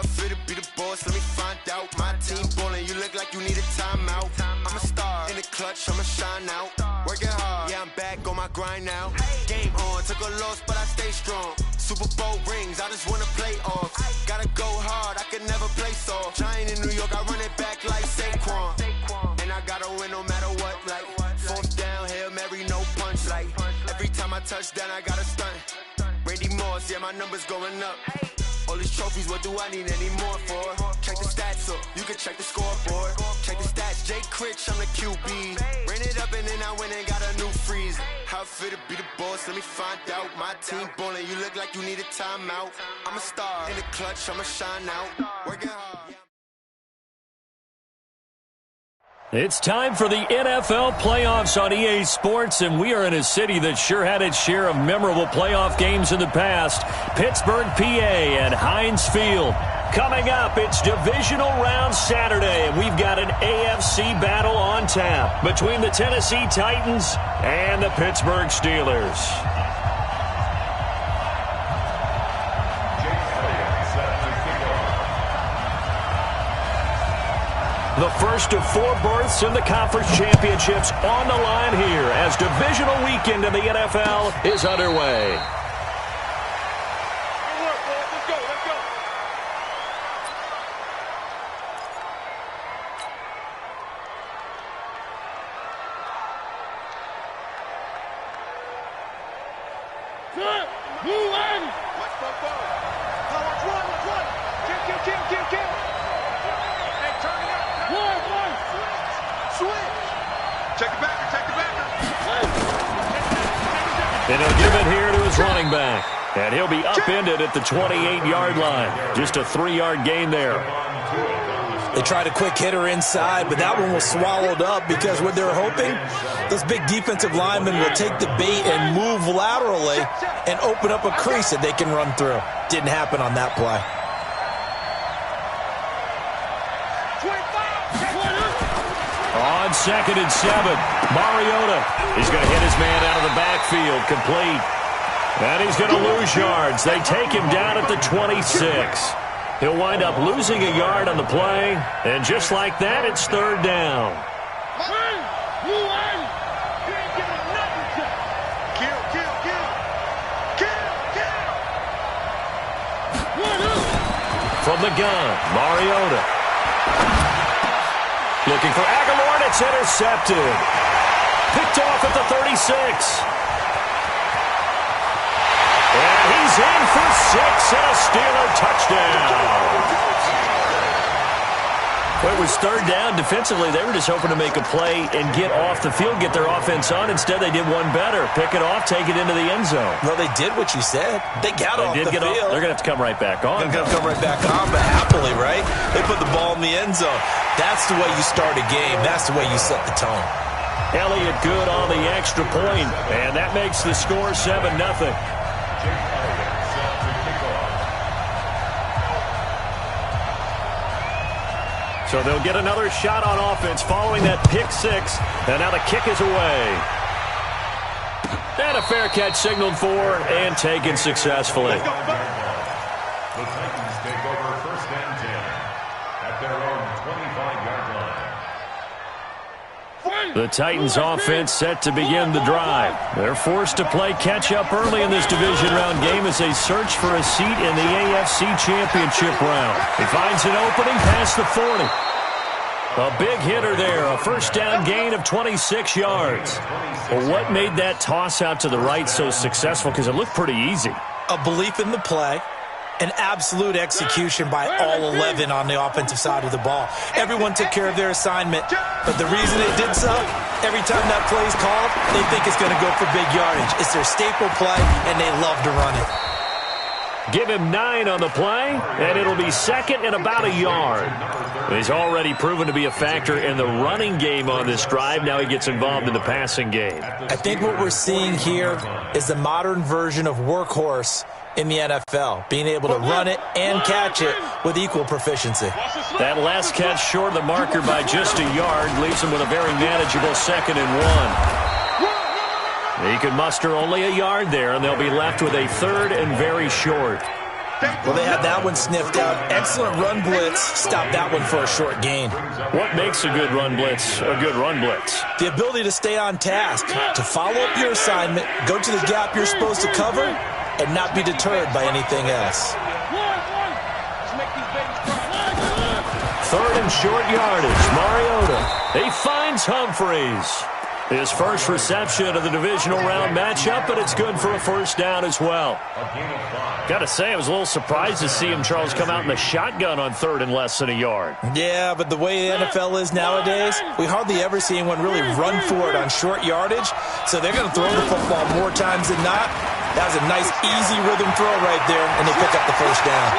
fit to be the boss, let me find out. My team ballin', you look like you need a timeout. I'm a star, in the clutch, I'ma shine out. Working hard, yeah, I'm back on my grind now. Game on, took a loss, but I stay strong. Super Bowl rings, I just wanna play off. Gotta go hard, I can never play soft. Giant in New York, I run it back like Saquon. And I gotta win no matter what, like fourth down, Hail Mary, no punch. Like every time I touch down, I gotta stunt. Randy Moss, yeah, my numbers going up. All these trophies, what do I need any more for? Check the stats up, you can check the scoreboard. Check the stats, Jay Critch, I'm the QB. Ran it up and then I went and got a new freeze. How fit to be the boss, let me find out. My team ballin', you look like you need a timeout. I'm a star, in the clutch, I'ma shine out. Working hard. It's time for the NFL playoffs on EA Sports, and we are in a city that sure had its share of memorable playoff games in the past. Pittsburgh, PA, and Heinz Field. Coming up, it's Divisional Round Saturday, and we've got an AFC battle on tap between the Tennessee Titans and the Pittsburgh Steelers. The first of 4 berths in the conference championships on the line here as divisional weekend in the NFL is underway. And he'll give it here to his running back. And he'll be upended at the 28-yard line. Just a 3-yard gain there. They tried a quick hitter inside, but that one was swallowed up because what they're hoping, those big defensive linemen will take the bait and move laterally and open up a crease that they can run through. Didn't happen on that play. On 2nd and 7, Mariota is going to hit his man out of the backfield, complete. And he's going to lose yards. They take him down at the 26. He'll wind up losing a yard on the play, and just like that, it's 3rd down. From the gun, Mariota. Looking for Aguilar, and it's intercepted. Picked off at the 36. And he's in for 6 and a Steeler touchdown. Well, it was 3rd down. Defensively, they were just hoping to make a play and get off the field, get their offense on. Instead, they did one better. Pick it off, take it into the end zone. Well, they did what you said. They got off the field. They're going to have to come right back on. They're going to come right back on, but happily, right? They put the ball in the end zone. That's the way you start a game. That's the way you set the tone. Elliott good on the extra point, and that makes the score 7-0. So they'll get another shot on offense following that pick 6, and now the kick is away. And a fair catch signaled for and taken successfully. The Titans take over 1st and 10 at their own 25-yard line. The Titans offense set to begin the drive. They're forced to play catch-up early in this division round game as they search for a seat in the AFC Championship round. He finds an opening past the 40. A big hitter there, a 1st down gain of 26 yards. Well, what made that toss out to the right so successful? Because it looked pretty easy. A belief in the play. An absolute execution by all 11 on the offensive side of the ball. Everyone took care of their assignment, but the reason they did so, every time that play is called, they think it's going to go for big yardage. It's their staple play, and they love to run it. Give him 9 on the play, and it'll be 2nd and about a yard. He's already proven to be a factor in the running game on this drive. Now he gets involved in the passing game. I think what we're seeing here is the modern version of workhorse in the NFL, being able to run it and catch it with equal proficiency. That last catch short of the marker by just a yard leaves him with a very manageable 2nd and 1. He can muster only a yard there, and they'll be left with a 3rd and very short. Well, they had that one sniffed out. Excellent run blitz. Stopped that one for a short gain. What makes a good run blitz a good run blitz? The ability to stay on task, to follow up your assignment, go to the gap you're supposed to cover, and not be deterred by anything else. Third and short yardage. Mariota. He finds Humphries. His first reception of the divisional round matchup, but it's good for a first down as well. Got to say, I was a little surprised to see him, Charles, come out in the shotgun on third and less than a yard. Yeah, but the way the NFL is nowadays, we hardly ever see anyone really run for it on short yardage, so they're going to throw the football more times than not. That was a nice, easy rhythm throw right there, and they pick up the first down.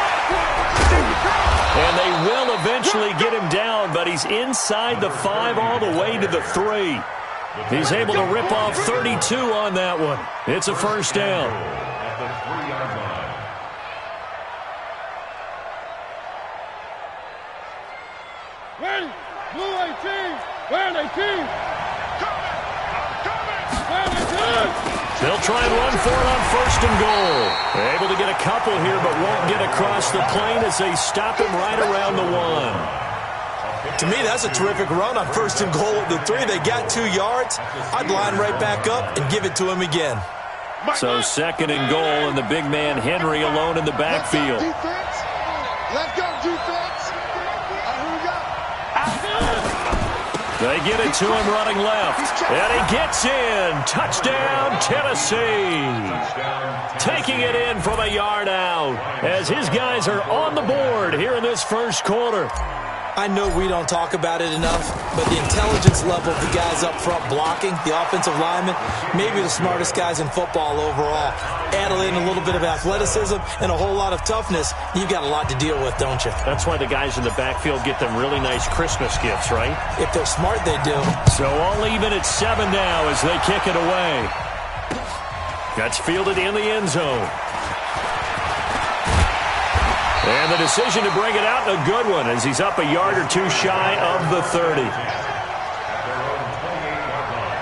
And they will eventually get him down, but he's inside the 5 all the way to the 3. He's able to rip off 32 on that one. It's a first down. At the 3-yard line. Ready? Blue 18. Red 18. They'll try and run for it on first and goal. They're able to get a couple here, but won't get across the plane as they stop him right around the 1. To me, that's a terrific run on first and goal at the 3. They got 2 yards. I'd line right back up and give it to him again. So second and goal, and the big man Henry alone in the backfield. Let's go, defense. Who we got? They get it to him running left. And he gets in. Touchdown, Tennessee. Taking it in from a yard out as his guys are on the board here in this first quarter. I know we don't talk about it enough, but the intelligence level of the guys up front blocking, the offensive linemen, maybe the smartest guys in football overall. Add in a little bit of athleticism and a whole lot of toughness, you've got a lot to deal with, don't you? That's why the guys in the backfield get them really nice Christmas gifts, right? If they're smart, they do. So all even at 7 now as they kick it away. That's fielded in the end zone. And the decision to bring it out, a good one, as he's up a yard or 2 shy of the 30. At their own 28-yard line.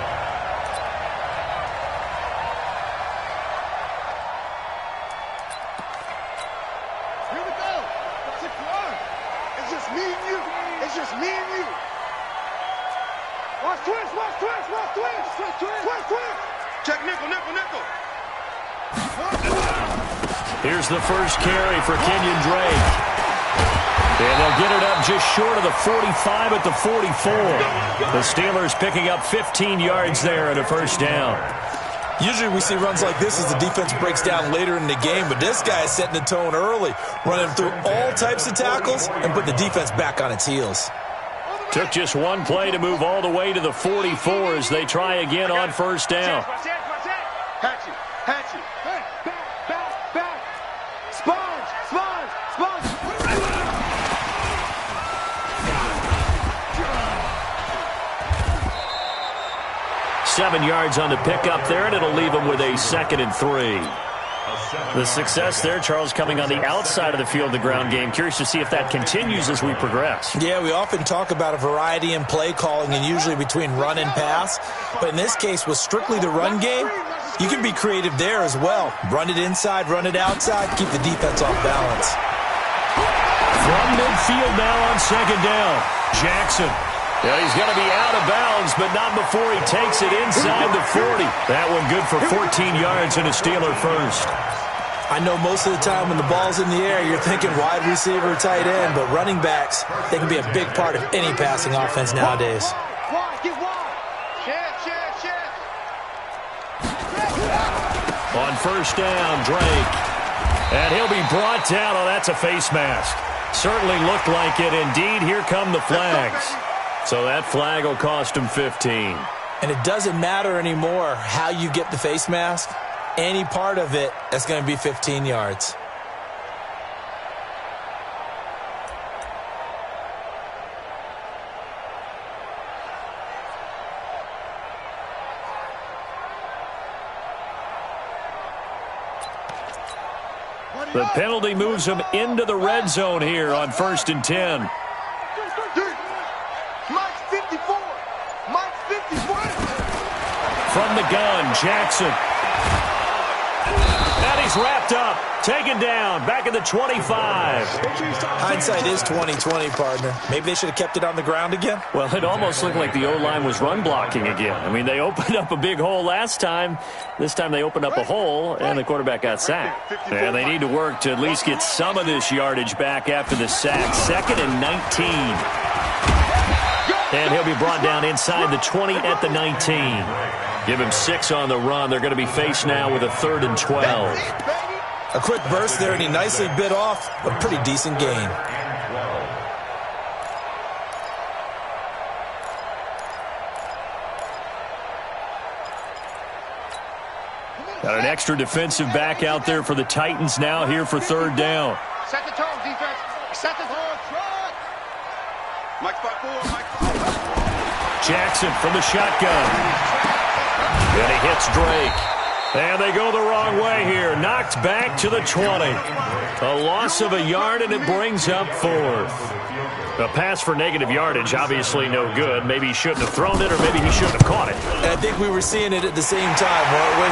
Here we go. 6-1. It's just me and you. It's just me and you. Watch twist, watch twist, watch twist. Twist, twist. Twist, twist. Check nickel, nickel, nickel. Here's the first carry for Kenyon Drake. And they'll get it up just short of the 45 at the 44. The Steelers picking up 15 yards there and a first down. Usually we see runs like this as the defense breaks down later in the game, but this guy is setting the tone early, running through all types of tackles and put the defense back on its heels. Took just one play to move all the way to the 44 as they try again on first down. Hatchet, hatchet. Back, back. Sponge, sponge, sponge. 7 yards on the pickup there, and it'll leave them with a 2nd and 3. The success there, Charles, coming on the outside of the field, the ground game. Curious to see if that continues as we progress. Yeah, we often talk about a variety in play calling and usually between run and pass. But in this case, with strictly the run game, you can be creative there as well. Run it inside, run it outside, keep the defense off balance. From midfield now on 2nd down, Jackson. Yeah, he's going to be out of bounds, but not before he takes it inside the 40. That one good for 14 yards and a Steeler first. I know most of the time when the ball's in the air, you're thinking wide receiver, tight end, but running backs, they can be a big part of any passing offense nowadays. Get wide. Check. On first down, Drake. And he'll be brought down. Oh, that's a face mask. Certainly looked like it. Indeed, here come the flags. So that flag will cost him 15. And it doesn't matter anymore how you get the face mask. Any part of it, that's going to be 15 yards. The penalty moves him into the red zone here on 1st and 10. Mike's 54. Mike's 54. From the gun, Jackson. And he's he's wrapped up, taken down, back at the 25. Hindsight is 20/20, partner. Maybe they should have kept it on the ground again. Well, it almost looked like the O-line was run blocking again. I mean, they opened up a big hole last time. This time they opened up a hole, and the quarterback got sacked. And they need to work to at least get some of this yardage back after the sack. 2nd and 19. And he'll be brought down inside the 20 at the 19. Give him 6 on the run. They're going to be faced now with a 3rd and 12. A quick burst there, and he nicely bit off a pretty decent gain. Got an extra defensive back out there for the Titans now here for 3rd down. Set the tone, defense. Set the tone. Mike 5-4, Mike 5. Jackson from the shotgun. And he hits Drake. And they go the wrong way here. Knocked back to the 20. A loss of a yard, and it brings up 4th. A pass for negative yardage, obviously no good. Maybe he shouldn't have thrown it, or maybe he shouldn't have caught it. And I think we were seeing it at the same time, weren't we?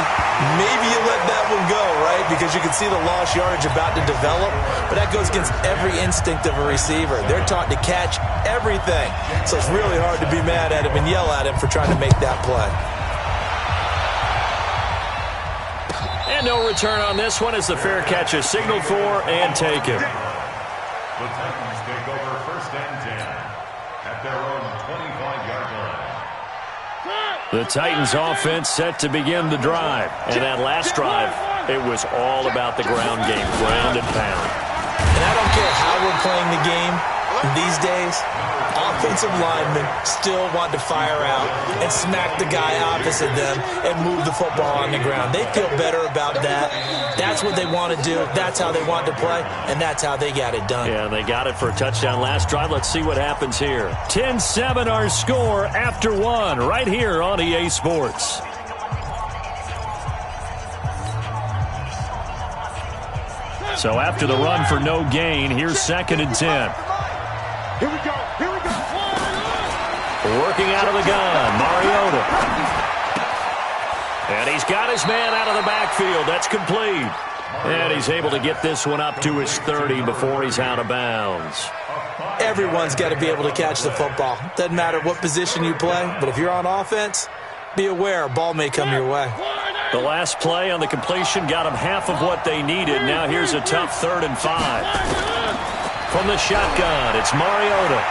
Maybe you let that one go, right? Because you can see the lost yardage about to develop. But that goes against every instinct of a receiver. They're taught to catch everything. So it's really hard to be mad at him and yell at him for trying to make that play. And no return on this one as the fair catch is signaled for and taken. The Titans take over 1st and 10 at their own 25-yard line. The Titans offense set to begin the drive. And that last drive, it was all about the ground game, ground and pound. And I don't care how we're playing the game these days, offensive linemen still want to fire out and smack the guy opposite them and move the football on the ground. They feel better about that. That's what they want to do. That's how they want to play, and that's how they got it done. Yeah, they got it for a touchdown last drive. Let's see what happens here. 10-7 our score after 1 right here on EA Sports. So after the run for no gain, here's 2nd and 10. Here we go. Here we go. Working out of the gun, Mariota. And he's got his man out of the backfield. That's complete. And he's able to get this one up to his 30 before he's out of bounds. Everyone's got to be able to catch the football. Doesn't matter what position you play, but if you're on offense, be aware a ball may come your way. The last play on the completion got them half of what they needed. Now here's a tough 3rd and 5. From the shotgun, it's Mariota.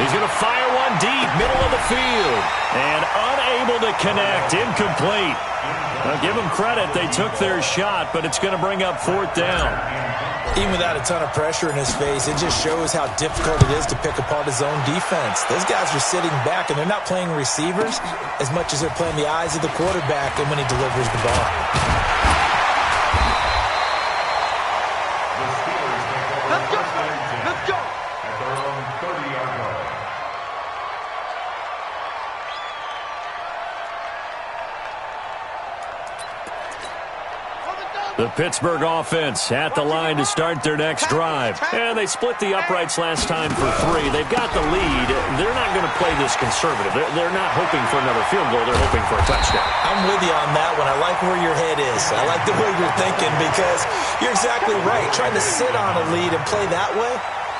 He's going to fire one deep, middle of the field. And unable to connect, incomplete. Now give them credit, they took their shot, but it's going to bring up 4th down. Even without a ton of pressure in his face, it just shows how difficult it is to pick apart his own defense. Those guys are sitting back, and they're not playing receivers as much as they're playing the eyes of the quarterback and when he delivers the ball. Let's go. Let's go. At their own 30-yard line. The Pittsburgh offense at the line to start their next drive. And they split the uprights last time for 3. They've got the lead. They're not going to play this conservative. They're not hoping for another field goal. They're hoping for a touchdown. I'm with you on that one. I like where your head is. I like the way you're thinking because you're exactly right. Trying to sit on a lead and play that way,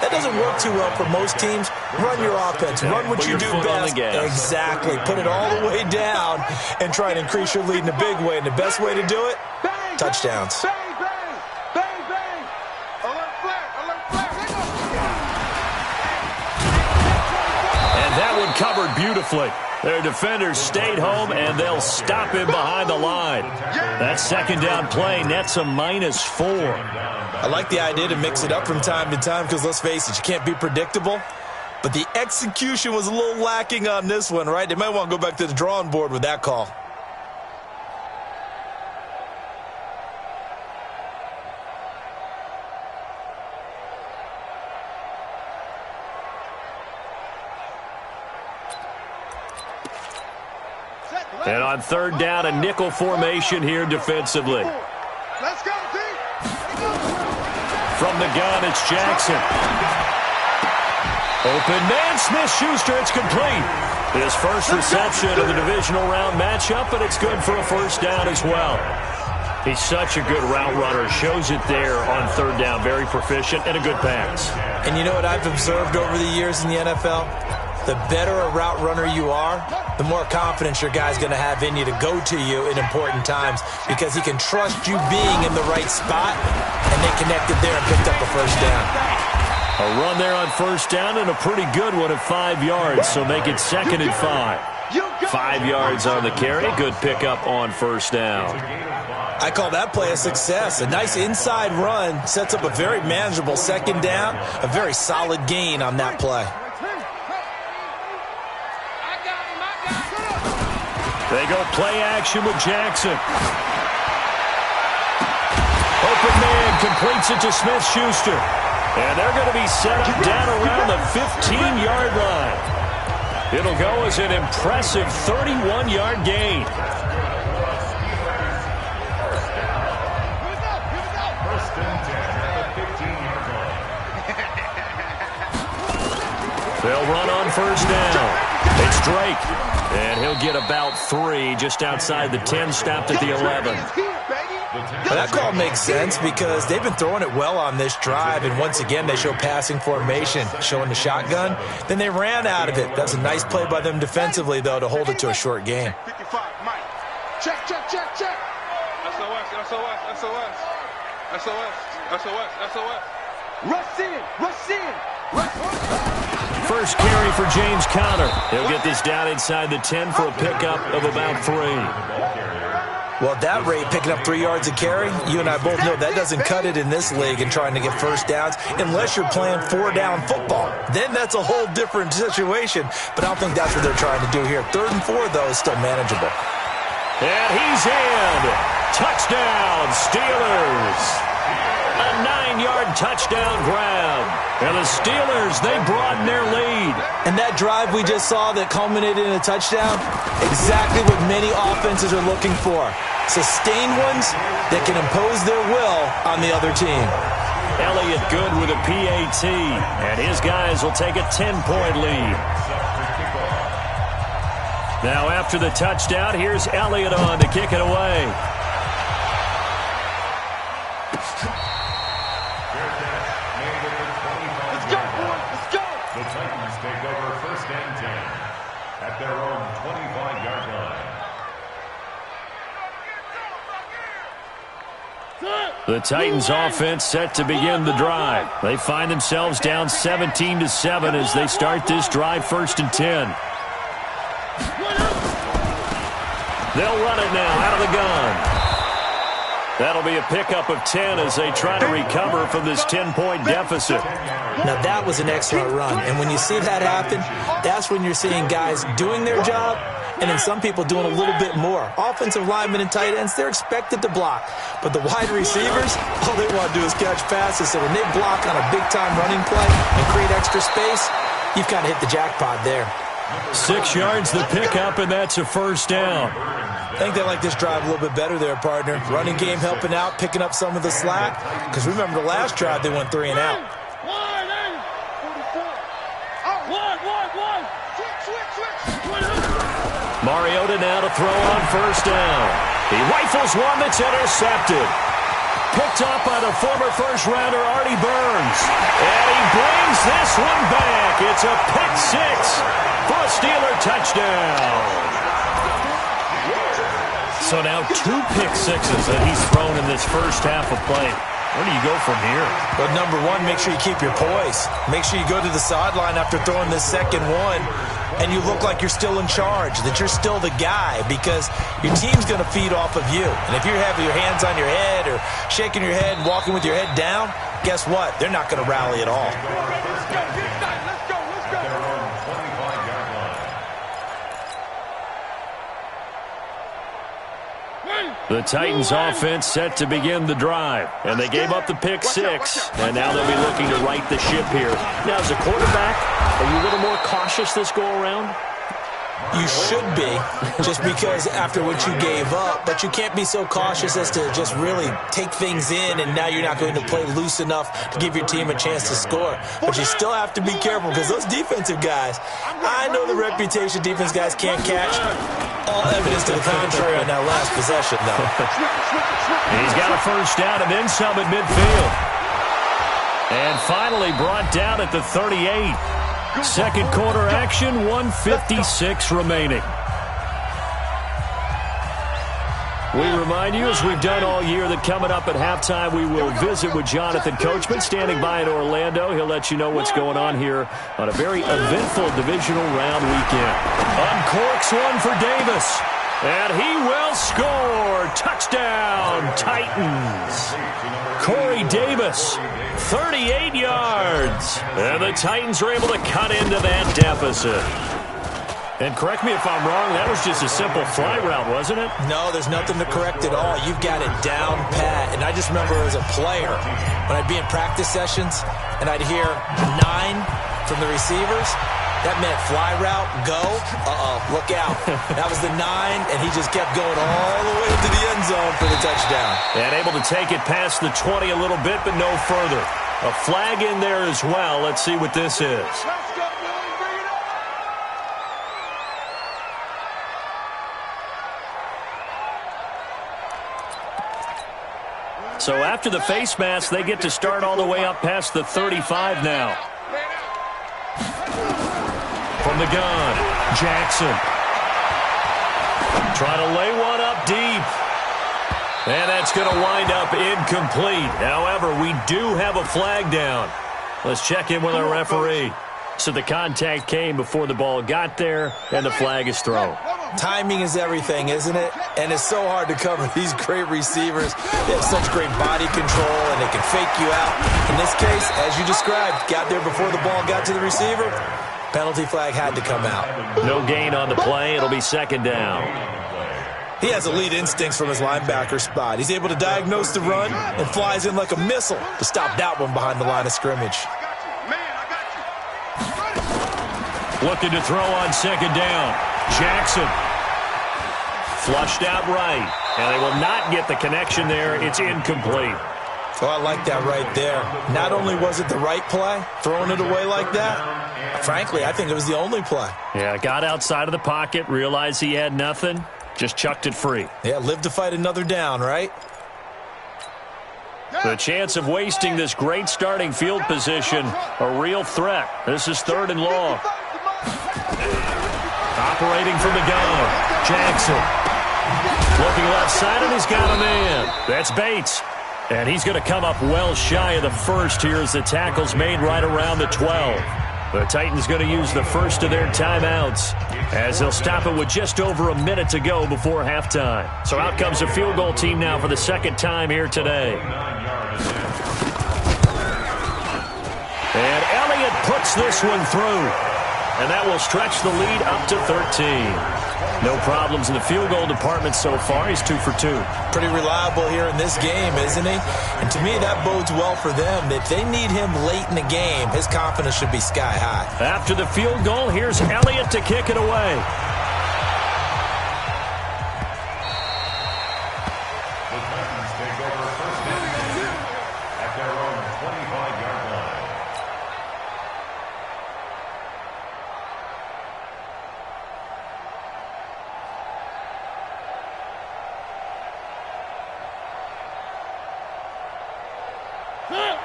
that doesn't work too well for most teams. Run your offense. Run what you do best. Exactly. Put it all the way down and try and increase your lead in a big way. And the best way to do it, touchdowns. Bang, bang. Bang, bang. Alert flag. Alert flag. And that one covered beautifully. Their defenders stayed home, and they'll stop him behind the line. That 2nd down play nets a -4. I like the idea to mix it up from time to time because, let's face it, you can't be predictable. But the execution was a little lacking on this one, right? They might want to go back to the drawing board with that call. And on 3rd down, a nickel formation here defensively. Let's go, D. From the gun, it's Jackson. Open man, Smith-Schuster, it's complete. His first reception of the divisional round matchup, but it's good for a 1st down as well. He's such a good route runner. Shows it there on third down. Very proficient and a good pass. And you know what I've observed over the years in the NFL? The better a route runner you are, the more confidence your guy's going to have in you to go to you in important times because he can trust you being in the right spot, and they connected there and picked up a first down. A run there on first down and a pretty good one at 5 yards, so make it 2nd and 5. 5 yards on the carry. Good pickup on first down. I call that play a success. A nice inside run sets up a very manageable second down, a very solid gain on that play. They go play action with Jackson. Open man completes it to Smith-Schuster. And they're going to be set up down around the 15-yard line. It'll go as an impressive 31-yard gain. First and 10 at the 15-yard line. They'll run on first down. It's Drake. And he'll get about 3 just outside the 10, stopped at the 11. Well, that call makes sense because they've been throwing it well on this drive, and once again they show passing formation, showing the shotgun. Then they ran out of it. That's a nice play by them defensively, though, to hold it to a short game. 55, Mike. Check. SOS. Rush in. First carry for James Conner. He'll get this down inside the 10 for a pickup of about 3. Well, at that rate, picking up 3 yards a carry, you and I both know that doesn't cut it in this league and trying to get first downs unless you're playing 4-down football. Then that's a whole different situation, but I don't think that's what they're trying to do here. 3rd and 4, though, is still manageable. And he's in. Touchdown, Steelers. A 9-yard touchdown grab. And the Steelers, they broaden their lead. And that drive we just saw that culminated in a touchdown, exactly what many offenses are looking for. Sustained ones that can impose their will on the other team. Elliott good with a PAT. And his guys will take a 10-point lead. Now after the touchdown, here's Elliott on to kick it away. The Titans take over first and 10 at their own 25-yard line. The Titans offense set to begin the drive. They find themselves down 17-7 as they start this drive 1st and 10. They'll run it now out of the gun. That'll be a pickup of 10 as they try to recover from this 10-point deficit. Now, that was an excellent run. And when you see that happen, that's when you're seeing guys doing their job and then some people doing a little bit more. Offensive linemen and tight ends, they're expected to block. But the wide receivers, all they want to do is catch passes. So when they block on a big-time running play and create extra space, you've kind of hit the jackpot there. 6 yards the pickup, and that's a first down. I think they like this drive a little bit better there, partner. Running game helping out, picking up some of the slack. Because remember the last drive, they went 3 and out. Mariota now to throw on first down. He rifles one that's intercepted. Picked up by the former first-rounder Artie Burns. And he brings this one back. It's a pick 6 for a Steeler touchdown. So now 2 pick sixes that he's thrown in this first half of play. Where do you go from here? Well, number one, make sure you keep your poise. Make sure you go to the sideline after throwing this second one, and you look like you're still in charge, that you're still the guy, because your team's going to feed off of you. And if you're having your hands on your head or shaking your head and walking with your head down, guess what? They're not going to rally at all. The Titans offense set to begin the drive, and they gave up the pick 6, and now they'll be looking to right the ship here. Now, as a quarterback, are you a little more cautious this go-around? You should be, just because after what you gave up, but you can't be so cautious as to just really take things in, and now you're not going to play loose enough to give your team a chance to score. But you still have to be careful, because those defensive guys, I know the reputation defense guys can't catch. All evidence to the contrary on that last possession, though. He's got a first down and then some at midfield. And finally brought down at the 38. Second quarter action, 1:56 remaining. We remind you, as we've done all year, that coming up at halftime, we will visit with Jonathan Coachman, standing by in Orlando. He'll let you know what's going on here on a very eventful divisional round weekend. Uncorks one for Davis, and he will score. Touchdown, Titans. Corey Davis, 38 yards. And the Titans are able to cut into that deficit. And correct me if I'm wrong, that was just a simple fly route, wasn't it? No, there's nothing to correct at all. You've got it down pat. And I just remember as a player, when I'd be in practice sessions and I'd hear 9 from the receivers, that meant fly route, go, look out. That was the 9, and he just kept going all the way to the end zone for the touchdown. And able to take it past the 20 a little bit, but no further. A flag in there as well. Let's see what this is. So after the face mask, they get to start all the way up past the 35 now. From the gun, Jackson. Trying to lay one up deep. And that's going to wind up incomplete. However, we do have a flag down. Let's check in with our referee. So the contact came before the ball got there, and the flag is thrown. Timing is everything, isn't it? And it's so hard to cover these great receivers. They have such great body control, and they can fake you out. In this case, as you described, got there before the ball got to the receiver. Penalty flag had to come out. No gain on the play. It'll be second down. He has elite instincts from his linebacker spot. He's able to diagnose the run and flies in like a missile to stop that one behind the line of scrimmage. Looking to throw on second down. Jackson. Flushed out right. And they will not get the connection there. It's incomplete. Oh, I like that right there. Not only was it the right play, throwing it away like that, frankly, I think it was the only play. Yeah, got outside of the pocket, realized he had nothing, just chucked it free. Yeah, live to fight another down, right? The chance of wasting this great starting field position, a real threat. This is third and long. Operating from the gun, Jackson. Looking left side, and he's got a man. That's Bates. And he's going to come up well shy of the first here as the tackle's made right around the 12. The Titans going to use the first of their timeouts as they'll stop it with just over a minute to go before halftime. So out comes the field goal team now for the second time here today. And Elliott puts this one through. And that will stretch the lead up to 13. No problems in the field goal department so far. He's 2 for 2. Pretty reliable here in this game, isn't he? And to me, that bodes well for them. If they need him late in the game, his confidence should be sky high. After the field goal, here's Elliott to kick it away. The Titans take over first and 10 at their own 25-yard line.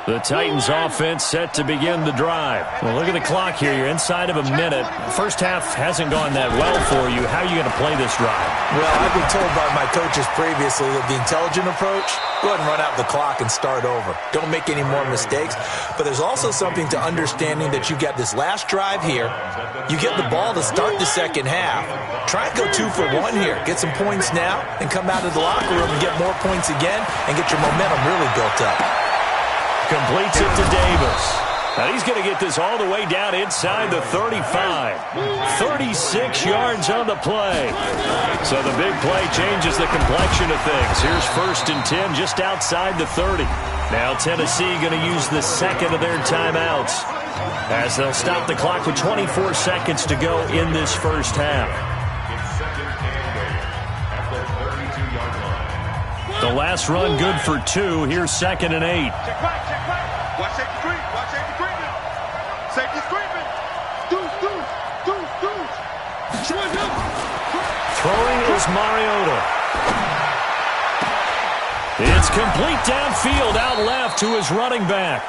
The Titans offense set to begin the drive. Well, look at the clock here. You're inside of a minute. First half hasn't gone that well for you. How are you going to play this drive? Well, I've been told by my coaches previously that the intelligent approach, go ahead and run out the clock and start over. Don't make any more mistakes. But there's also something to understanding that you get this last drive here. You get the ball to start the second half. Try and go 2 for 1 here. Get some points now and come out of the locker room and get more points again and get your momentum really built up. Completes it to Davis. Now he's going to get this all the way down inside the 35. 36 yards on the play. So the big play changes the complexion of things. Here's first and 10 just outside the 30. Now Tennessee going to use the second of their timeouts. as they'll stop the clock with 24 seconds to go in this first half. It's second and goal at the 32-yard line. The last run good for 2. Here's 2nd and 8. Check right, check right. Watch safety creep. Watch safety creeping. Safety's creeping. Deuce. Throwing is Mariota. It's complete downfield, out left to his running back.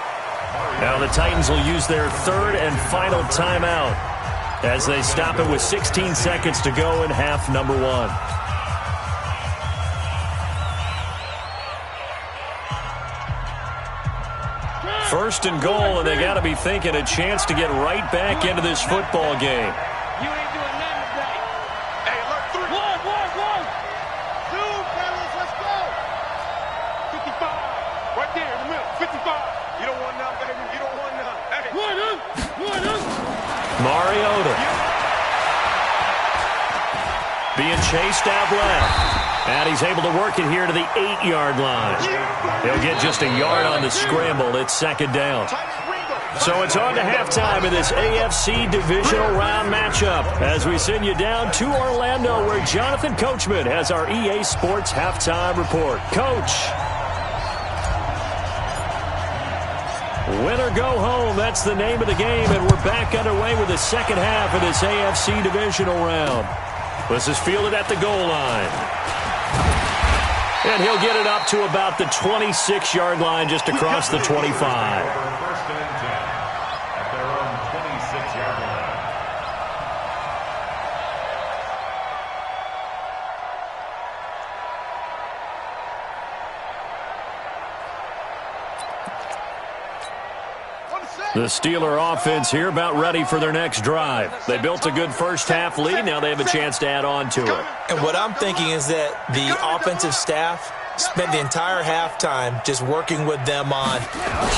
Now the Titans will use their 3rd and final timeout as they stop it with 16 seconds to go in half number 1. First and goal, and they got to be thinking a chance to get right back into this football game. You ain't doing nothing today. Hey, alert 3. One. 2, fellas, let's go. 55. Right there in the middle. 55. You don't want none, baby. You don't want none. Hey. One. Mariota. Being chased out left. And he's able to work it here to the 8-yard line. He'll get just a yard on the scramble. It's 2nd down. So it's on to halftime in this AFC divisional round matchup as we send you down to Orlando where Jonathan Coachman has our EA Sports halftime report. Coach. Win or go home, that's the name of the game, and we're back underway with the second half of this AFC divisional round. This is fielded at the goal line. And he'll get it up to about the 26-yard line just across the 25. First and 10 at their own 26-yard line. The Steeler offense here about ready for their next drive. They built a good first-half lead. Now they have a chance to add on to it. And what I'm thinking is that the offensive staff spent the entire halftime just working with them on,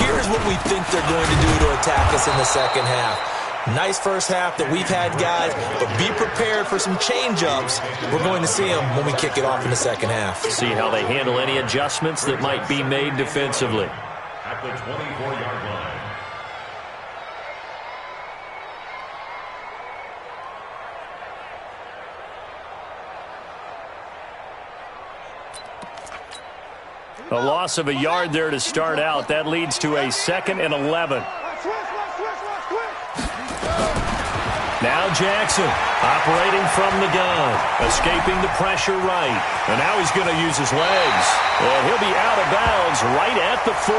here's what we think they're going to do to attack us in the second half. Nice first half that we've had, guys, but be prepared for some change-ups. We're going to see them when we kick it off in the second half. See how they handle any adjustments that might be made defensively. At the 24-yard line. A loss of a yard there to start out. That leads to a 2nd and 11. Now Jackson operating from the gun, escaping the pressure right. And now he's going to use his legs. And he'll be out of bounds right at the 40.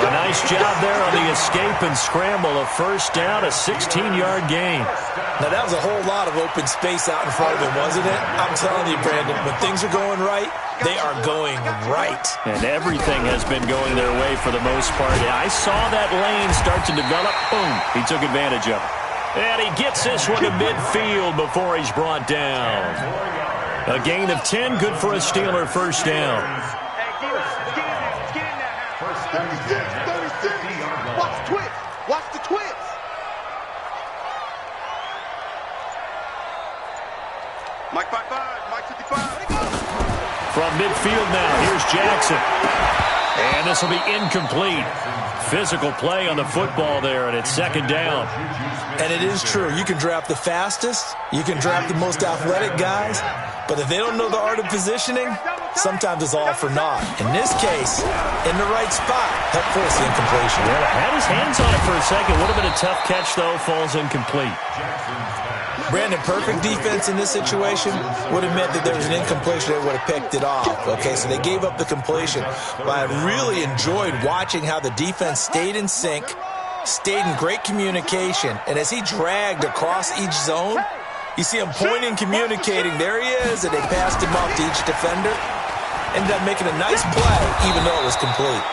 A nice job there on the escape and scramble. A first down, a 16-yard gain. Now, that was a whole lot of open space out in front of him, wasn't it? I'm telling you, Brandon, when things are going right, they are going right. And everything has been going their way for the most part. I saw that lane start to develop. Boom. He took advantage of it. And he gets this one to midfield before he's brought down. A gain of 10, good for a Steeler first down. First 36. Watch the twist. Watch the twist. Mike 55, Mike 55. From midfield now, here's Jackson. And this will be incomplete. Physical play on the football there, and it's 2nd down. And it is true. You can draft the fastest. You can draft the most athletic guys. But if they don't know the art of positioning, sometimes it's all for naught. In this case, in the right spot, that forced the incompletion. Well, had his hands on it for a second. Would have been a tough catch, though. Falls incomplete. Brandon, perfect defense in this situation would have meant that there was an incompletion. They would have picked it off. Okay, so they gave up the completion. But I really enjoyed watching how the defense stayed in sync, stayed in great communication. And as he dragged across each zone, you see him pointing, communicating. There he is, and they passed him off to each defender. Ended up making a nice play, even though it was complete.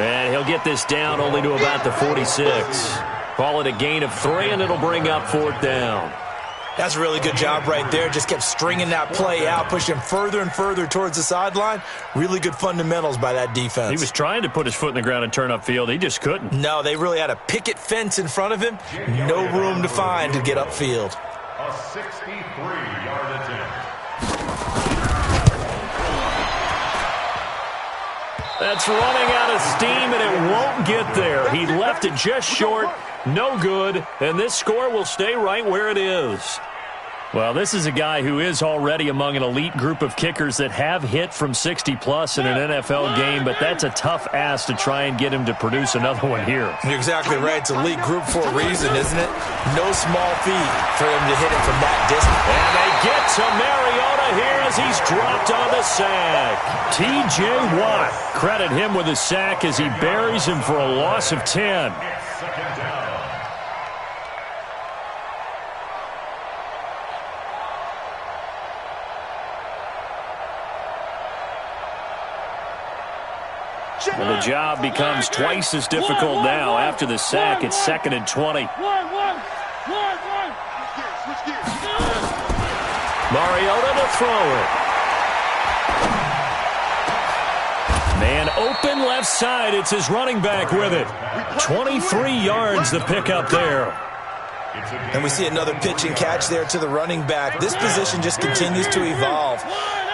And he'll get this down only to about the 46. Call it a gain of 3, and it'll bring up 4th down. That's a really good job right there. Just kept stringing that play out, pushing him further and further towards the sideline. Really good fundamentals by that defense. He was trying to put his foot in the ground and turn upfield. He just couldn't. No, they really had a picket fence in front of him. No room to find to get upfield. A 63-yard attempt. That's running out of steam, and it won't get there. He left it just short. No good, and this score will stay right where it is. Well, this is a guy who is already among an elite group of kickers that have hit from 60-plus in an NFL game, but that's a tough ask to try and get him to produce another one here. You're exactly right. It's an elite group for a reason, isn't it? No small feat for him to hit it from that distance. And they get to Mariota here as he's dropped on the sack. T.J. Watt, credit him with a sack as he buries him for a loss of 10. Second down. And the job becomes twice as difficult now. After the sack, it's 2nd and 20. Mariota to throw it. Man open left side. It's his running back with it. 23 yards the pickup there. And we see another pitch and catch there to the running back. This position just continues to evolve.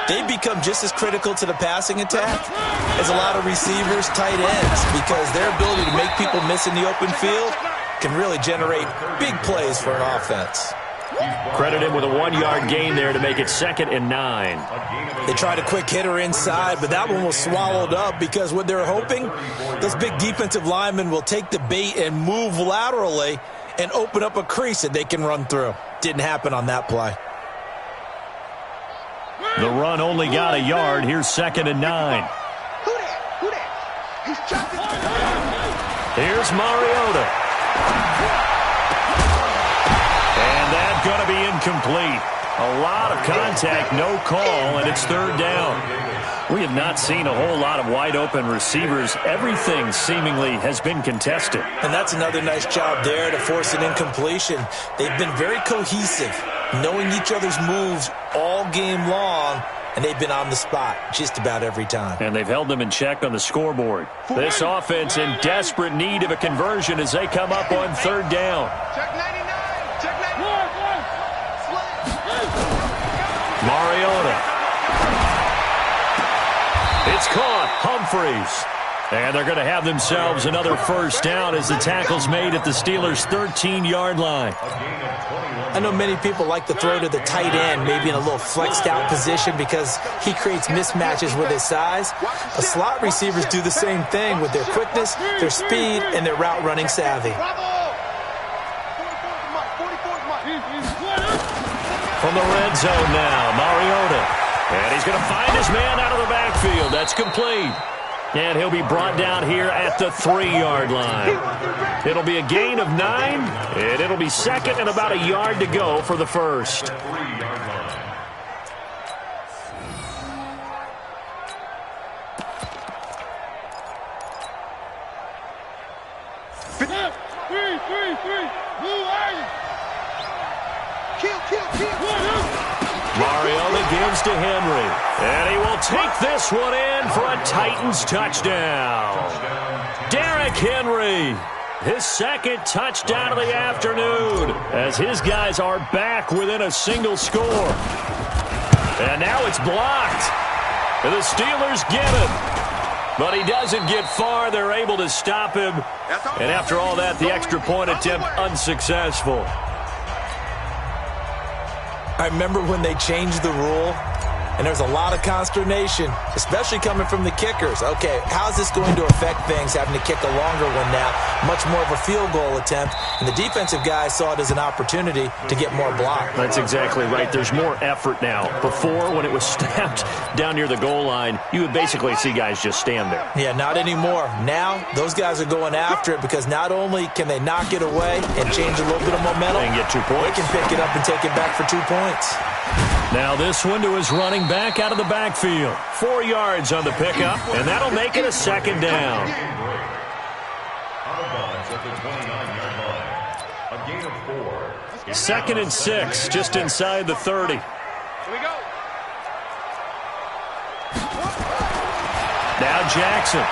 They become just as critical to the passing attack as a lot of receivers, tight ends, because their ability to make people miss in the open field can really generate big plays for an offense. Credit him with a 1-yard gain there to make it 2nd and 9. They tried a quick hitter inside, but that one was swallowed up because what they're hoping, those big defensive linemen will take the bait and move laterally and open up a crease that they can run through. Didn't happen on that play. The run only got a yard. Here's 2nd and 9. Here's Mariota. And that's going to be incomplete. A lot of contact, no call, and it's 3rd down. We have not seen a whole lot of wide-open receivers. Everything seemingly has been contested. And that's another nice job there to force an incompletion. They've been very cohesive, knowing each other's moves all game long, and they've been on the spot just about every time. And they've held them in check on the scoreboard. This offense in desperate need of a conversion as they come up on 3rd down. Check 99. Check 99. Mariota. It's caught. Humphreys. And they're going to have themselves another 1st down as the tackle's made at the Steelers' 13-yard line. I know many people like to throw to the tight end, maybe in a little flexed out position because he creates mismatches with his size. The slot receivers do the same thing with their quickness, their speed, and their route running savvy. From the red zone now, Mariota. And he's going to find his man out of the backfield. That's complete. And he'll be brought down here at the 3-yard line. It'll be a gain of 9, and it'll be 2nd and about a yard to go for the 1st. Mariota gives to Henry, and he will take this one in for a Titans touchdown. Derrick Henry, his 2nd touchdown of the afternoon, as his guys are back within a single score. And now it's blocked. The Steelers get him, but he doesn't get far. They're able to stop him, and after all that, the extra point attempt unsuccessful. I remember when they changed the rule, and there's a lot of consternation, especially coming from the kickers. Okay, how's this going to affect things, having to kick a longer one now, much more of a field goal attempt, and the defensive guys saw it as an opportunity to get more block. That's exactly right. There's more effort now. Before, when it was snapped down near the goal line, you would basically see guys just stand there. Yeah, not anymore. Now, those guys are going after it because not only can they knock it away and change a little bit of momentum, and get 2 points. They can pick it up and take it back for 2 points. Now this one to his running back out of the backfield. 4 yards on the pickup, and that'll make it a 2nd down. Out of bounds at the 29-yard line. A gain of 4. 2nd and 6, just inside the 30. Here we go. Now Jackson.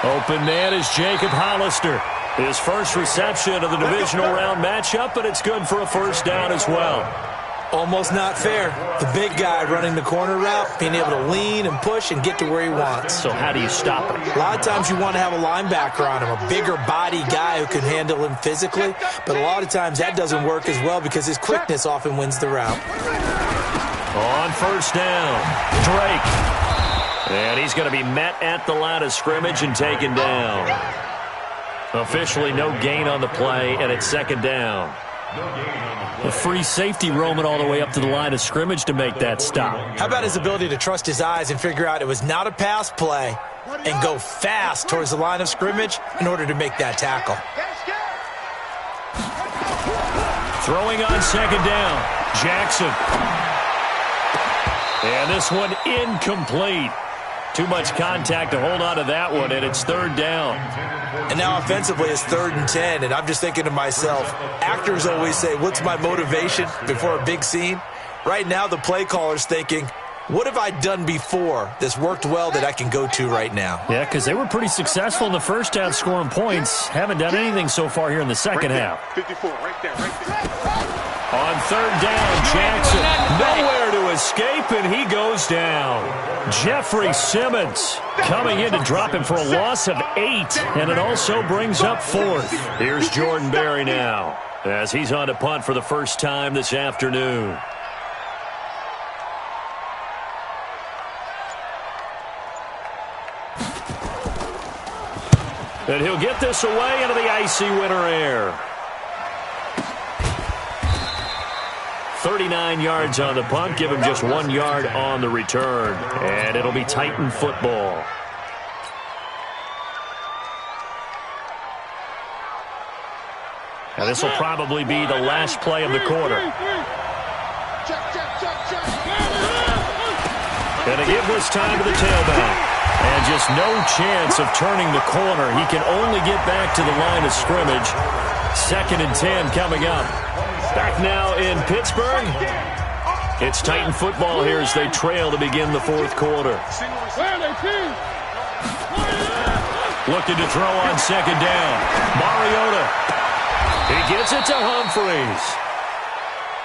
Open man is Jacob Hollister. His first reception of the divisional round matchup, but it's good for a 1st down as well. Almost not fair. The big guy running the corner route, being able to lean and push and get to where he wants. So how do you stop him? A lot of times you want to have a linebacker on him, a bigger body guy who can handle him physically, but a lot of times that doesn't work as well because his quickness often wins the route. On first down, Drake. And he's going to be met at the line of scrimmage and taken down. Officially no gain on the play, and it's second down. A free safety roaming all the way up to the line of scrimmage to make that stop. How about his ability to trust his eyes and figure out it was not a pass play and go fast towards the line of scrimmage in order to make that tackle. Throwing on second down, Jackson. And this one incomplete. Too much contact to hold on to that one, and it's third down. And now offensively it's 3rd and 10, and I'm just thinking to myself, actors always say, what's my motivation before a big scene? Right now the play caller's thinking, what have I done before that's worked well that I can go to right now? Yeah, because they were pretty successful in the first half scoring points. Haven't done anything so far here in the second half. 54, right there. On third down, Jackson nowhere to escape, and he goes down. Jeffrey Simmons coming in to drop him for a loss of 8, and it also brings up 4th. Here's Jordan Berry now as he's on to punt for the first time this afternoon. And he'll get this away into the icy winter air. 39 yards on the punt, give him just 1 yard on the return. And it'll be Titan football. And this will probably be the last play of the quarter. And a giveless time to the tailback. And just no chance of turning the corner. He can only get back to the line of scrimmage. 2nd and 10 coming up. Back now in Pittsburgh. It's Titan football here as they trail to begin the 4th quarter. Looking to throw on second down. Mariota. He gets it to Humphreys.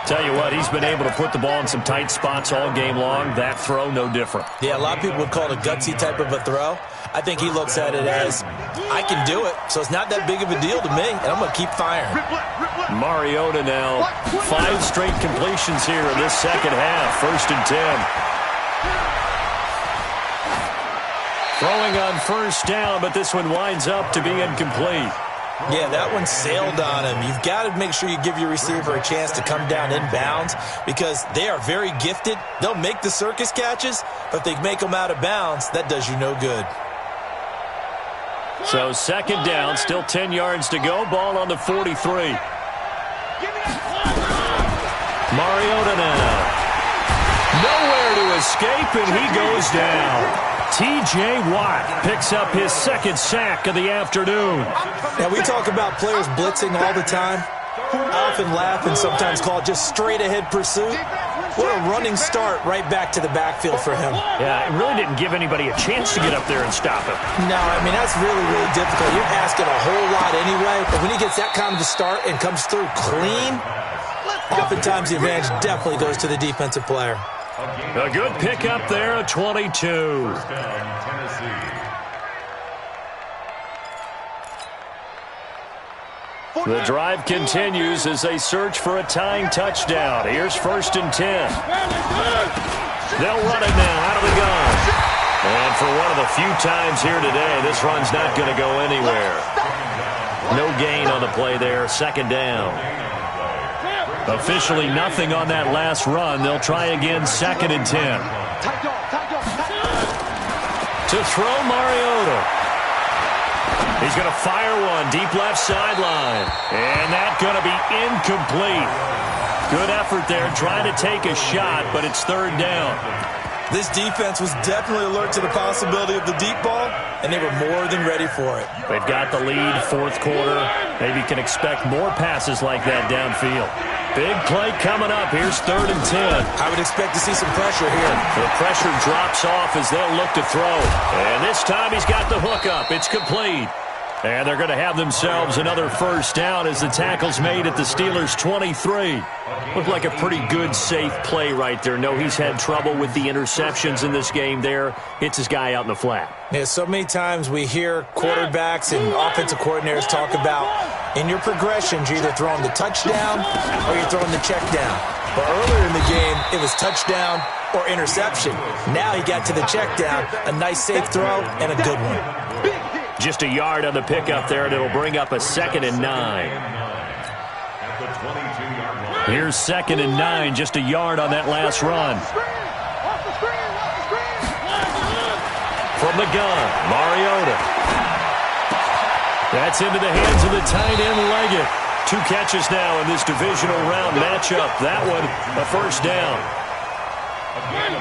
Tell you what, he's been able to put the ball in some tight spots all game long. That throw, no different. Yeah, a lot of people would call it a gutsy type of a throw. I think he looks at it as, I can do it, so it's not that big of a deal to me, and I'm going to keep firing. Mariota now, 5 straight completions here in this second half. 1st and 10. Throwing on first down, but this one winds up to be incomplete. Yeah, that one sailed on him. You've got to make sure you give your receiver a chance to come down inbounds because they are very gifted. They'll make the circus catches, but if they make them out of bounds, that does you no good. So second down, still 10 yards to go. Ball on the 43. Mariota now. Nowhere to escape, and he goes down. T.J. Watt picks up his 2nd sack of the afternoon. Now, we talk about players blitzing all the time. I often laugh and sometimes call it just straight-ahead pursuit. What a running start right back to the backfield for him. Yeah, it really didn't give anybody a chance to get up there and stop him. No, I mean, that's really, really difficult. You're asking a whole lot anyway. But when he gets that kind of a start and comes through clean, oftentimes the advantage definitely goes to the defensive player. A good pickup there at 22. First down, Tennessee. The drive continues as they search for a tying touchdown. Here's 1st and 10. They'll run it now out of the gun. And for one of the few times here today, this run's not going to go anywhere. No gain on the play there. 2nd down. Officially nothing on that last run. They'll try again 2nd and 10. To throw Mariota. He's going to fire one deep left sideline. And that's going to be incomplete. Good effort there trying to take a shot, but it's 3rd down. This defense was definitely alert to the possibility of the deep ball, and they were more than ready for it. They've got the lead, 4th quarter. Maybe can expect more passes like that downfield. Big play coming up. Here's 3rd and 10. I would expect to see some pressure here. The pressure drops off as they'll look to throw. And this time he's got the hook up. It's complete. And they're going to have themselves another first down as the tackle's made at the Steelers' 23. Looked like a pretty good, safe play right there. No, he's had trouble with the interceptions in this game there. Hits his guy out in the flat. Yeah, so many times we hear quarterbacks and offensive coordinators talk about in your progressions, you're either throwing the touchdown or you're throwing the check down. But earlier in the game, it was touchdown or interception. Now he got to the check down, a nice safe throw, and a good one. Just a yard on the pickup there, and it'll bring up a 2nd and 9. Here's 2nd and 9, just a yard on that last run. From the gun, Mariota. That's into the hands of the tight end, Leggett. 2 catches now in this divisional round matchup. That one, a first down.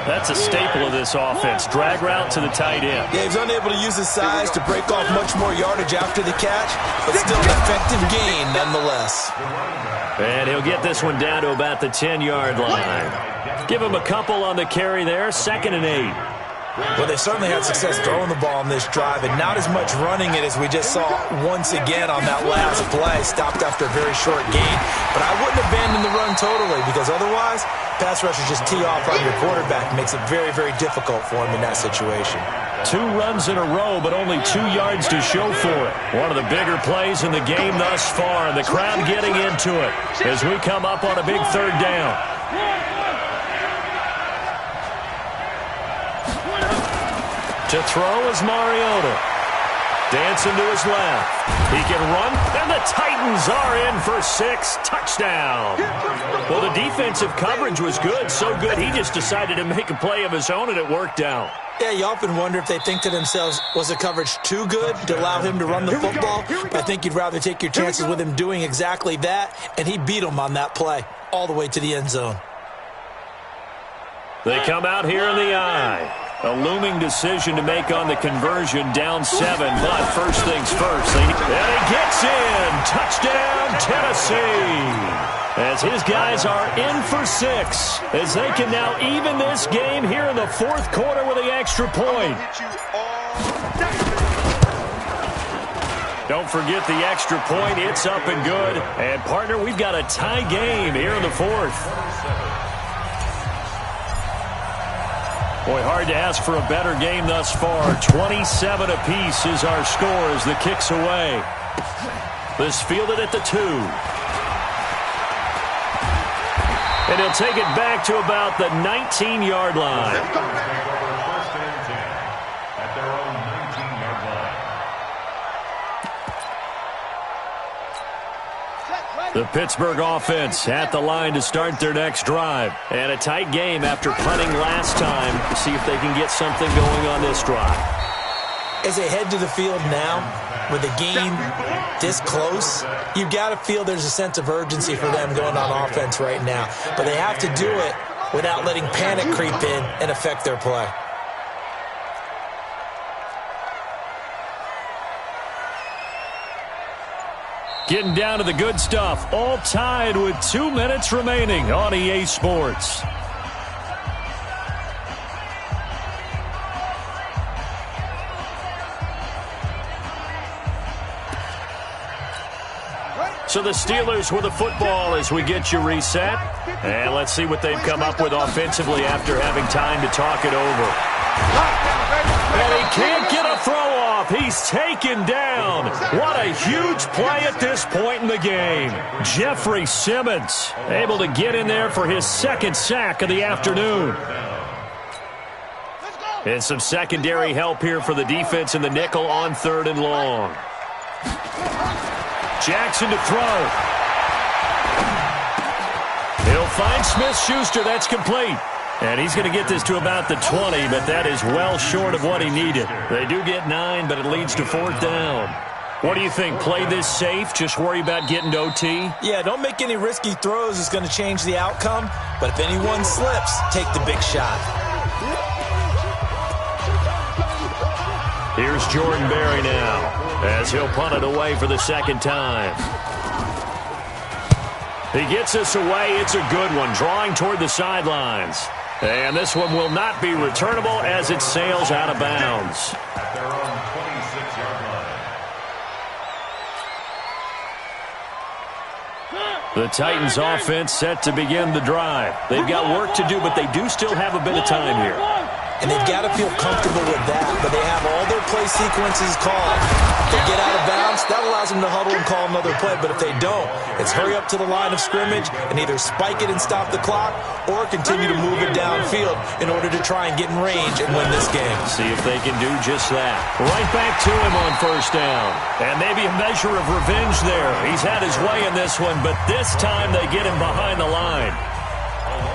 That's a staple of this offense. Drag route to the tight end. Yeah, he's unable to use his size to break off much more yardage after the catch, but still an effective gain nonetheless. And he'll get this one down to about the 10-yard line. Give him a couple on the carry there. 2nd and 8. Well, they certainly had success throwing the ball on this drive, and not as much running it as we just saw once again on that last play. Stopped after a very short gain. But I wouldn't abandon the run totally, because otherwise, pass rushers just tee off on your quarterback. It makes it very, very difficult for him in that situation. 2 runs in a row, but only 2 yards to show for it. One of the bigger plays in the game thus far, and the crowd getting into it as we come up on a big 3rd down. To throw is Mariota. Dancing to his left. He can run, and the Titans are in for 6. Touchdown. Well, the defensive coverage was good, so good he just decided to make a play of his own, and it worked out. Yeah, you often wonder if they think to themselves, was the coverage too good to allow him to run the football? But I think you'd rather take your chances with him doing exactly that, and he beat him on that play all the way to the end zone. They come out here in the eye. A looming decision to make on the conversion, down 7, but first things first. And he gets in. Touchdown, Tennessee. As his guys are in for 6, as they can now even this game here in the 4th quarter with the extra point. Don't forget the extra point. It's up and good. And, partner, we've got a tie game here in the 4th. Boy, hard to ask for a better game thus far. 27 apiece is our score as the kick's away. This fielded at the 2. And he'll take it back to about the 19-yard line. The Pittsburgh offense at the line to start their next drive. And a tight game after punting last time. See if they can get something going on this drive. As they head to the field now, with the game this close, you've got to feel there's a sense of urgency for them going on offense right now. But they have to do it without letting panic creep in and affect their play. Getting down to the good stuff. All tied with 2 minutes remaining on EA Sports. So the Steelers with the football as we get you reset. And let's see what they've come up with offensively after having time to talk it over. And he can't get a throw off. He's taken down. What a huge play at this point in the game. Jeffrey Simmons able to get in there for his 2nd sack of the afternoon. And some secondary help here for the defense in the nickel on 3rd and long. Jackson to throw. He'll find Smith-Schuster. That's complete. And he's going to get this to about the 20, but that is well short of what he needed. They do get 9, but it leads to 4th down. What do you think? Play this safe? Just worry about getting to OT? Yeah, don't make any risky throws. It's going to change the outcome. But if anyone slips, take the big shot. Here's Jordan Berry now, as he'll punt it away for the 2nd time. He gets this away. It's a good one, drawing toward the sidelines. And this one will not be returnable as it sails out of bounds. At their own 26-yard line. The Titans offense set to begin the drive. They've got work to do, but they do still have a bit of time here. And they've got to feel comfortable with that, but they have all their play sequences called. If they get out of bounds, that allows them to huddle and call another play, but if they don't, it's hurry up to the line of scrimmage and either spike it and stop the clock or continue to move it downfield in order to try and get in range and win this game. See if they can do just that. Right back to him on first down. And maybe a measure of revenge there. He's had his way in this one, but this time they get him behind the line.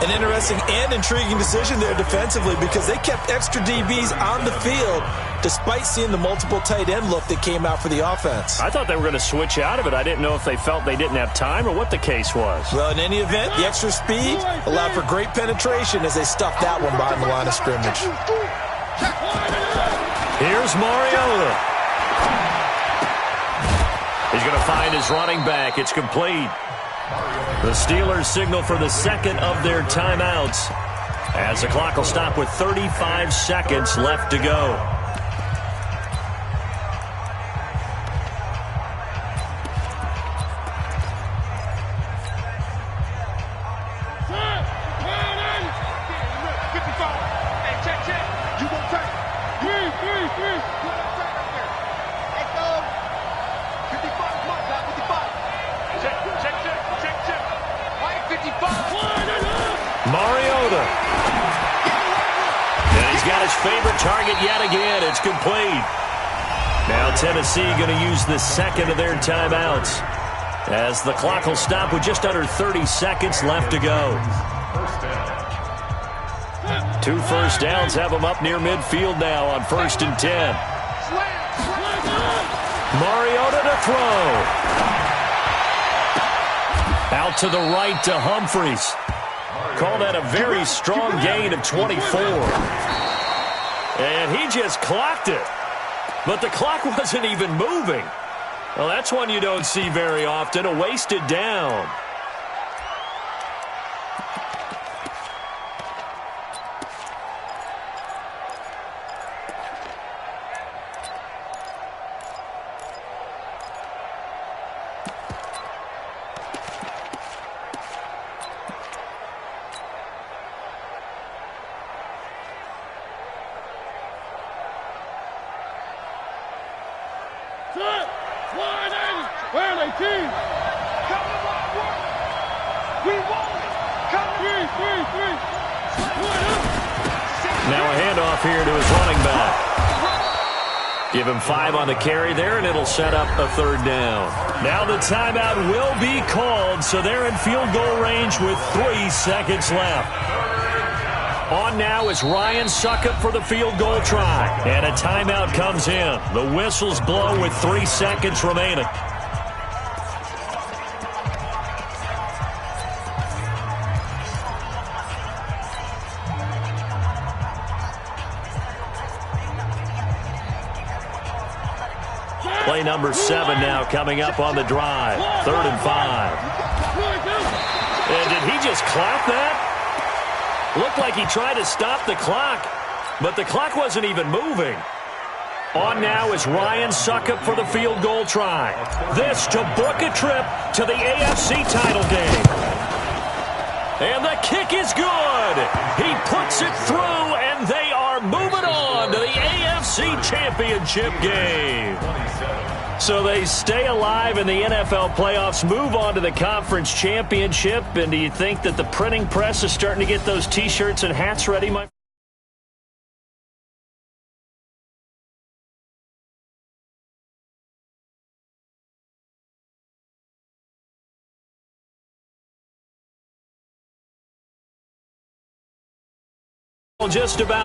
An interesting and intriguing decision there defensively because they kept extra DBs on the field despite seeing the multiple tight end look that came out for the offense. I thought they were going to switch out of it. I didn't know if they felt they didn't have time or what the case was. Well, in any event, the extra speed allowed for great penetration as they stuffed that one behind the line of scrimmage. Here's Mariota. He's going to find his running back. It's complete. The Steelers signal for the second of their timeouts as the clock will stop with 35 seconds left to go. Mariota. And he's got his favorite target yet again. It's complete. Now Tennessee going to use the second of their timeouts as the clock will stop with just under 30 seconds left to go. 2 first downs have them up near midfield now on 1st and 10. Mariota to throw. Out to the right to Humphries. Call that a very strong gain of 24. And he just clocked it. But the clock wasn't even moving. Well, that's one you don't see very often, a wasted down. Now a handoff here to his running back. Give him 5 on the carry there, and it'll set up a 3rd down. Now the timeout will be called, so they're in field goal range with 3 seconds left. On now is Ryan Succop for the field goal try. And a timeout comes in. The whistles blow with 3 seconds remaining. Play number 7 now coming up on the drive. 3rd and 5. And did he just clap that? Looked like he tried to stop the clock, but the clock wasn't even moving. On now is Ryan Succop for the field goal try. This to book a trip to the AFC title game. And the kick is good. He puts it through, and they are moving on to the AFC championship game. So they stay alive in the NFL playoffs, move on to the conference championship. And do you think that the printing press is starting to get those T-shirts and hats ready, my just about.